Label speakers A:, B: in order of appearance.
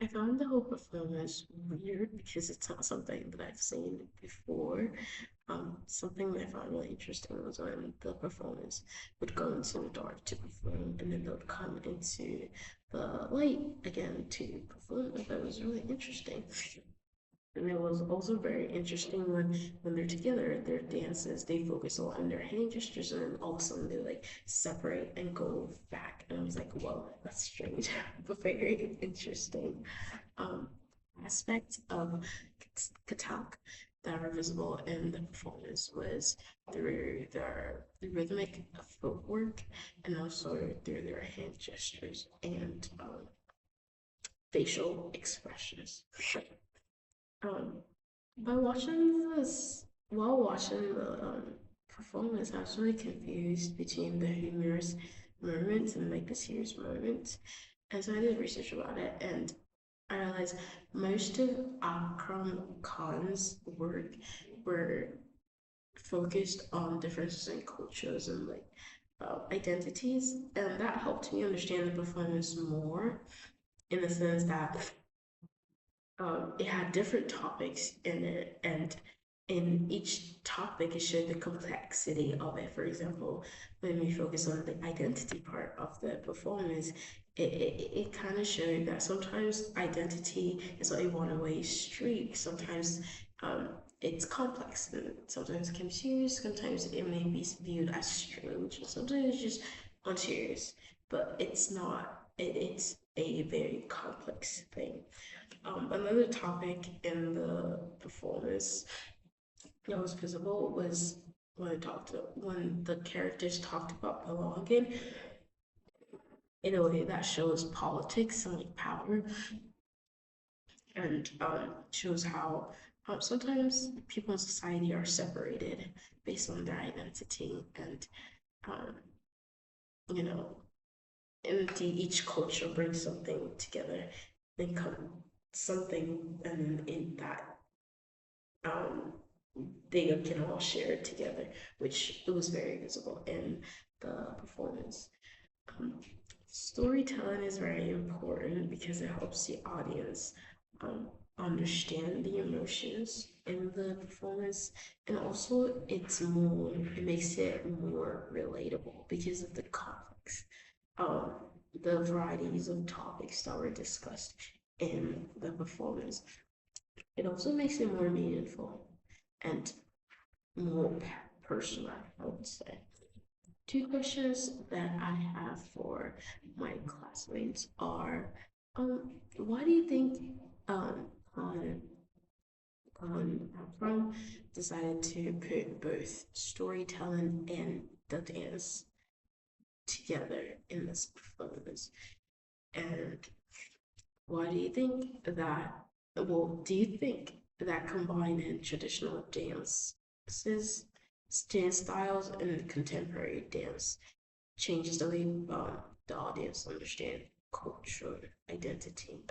A: I found the whole performance weird because it's not something that I've seen before. Something that I found really interesting was when the performers would go into the dark to perform, and then they would come into the light again to perform. I thought it was really interesting. And it was also very interesting when they're together, their dances, they focus a lot on their hand gestures, and then all of a sudden they like separate and go back. And I was like, whoa, that's strange, but very interesting. Um, Aspects of Katak that are visible in the performance was through the rhythmic footwork and also through their hand gestures and facial expressions. Um, while watching the performance, I was really confused between the humorous moments and like the serious moments. And so I did research about it, and I realized most of Akram Khan's work were focused on differences in cultures and like identities, and that helped me understand the performance more in the sense that it had different topics in it, and in each topic, it showed the complexity of it. For example, when we focus on the identity part of the performance, it kind of showed that sometimes identity is not a one-way street. Sometimes it's complex, and sometimes it can be serious, sometimes it may be viewed as strange, and sometimes it's just unserious, but it's not, it's a very complex thing. Another topic in the performance that was visible was when the characters talked about belonging in a way that shows politics and like power, and shows how sometimes people in society are separated based on their identity, and um, you know, indeed each culture brings something together, then come something, and in that um, they can all share it together, which it was very visible in the performance. Um, Storytelling is very important because it helps the audience um, understand the emotions in the performance, and also it makes it more relatable because of the complex, um, the varieties of topics that were discussed in the performance. It also makes it more meaningful and more personal, I would say. Two questions that I have for my classmates are, why do you think um, um, Afram decided to put both storytelling and the dance together in this performance? And why do you think that, well, do you think that combining traditional dance styles and contemporary dance changes the way the audience understand culture identity?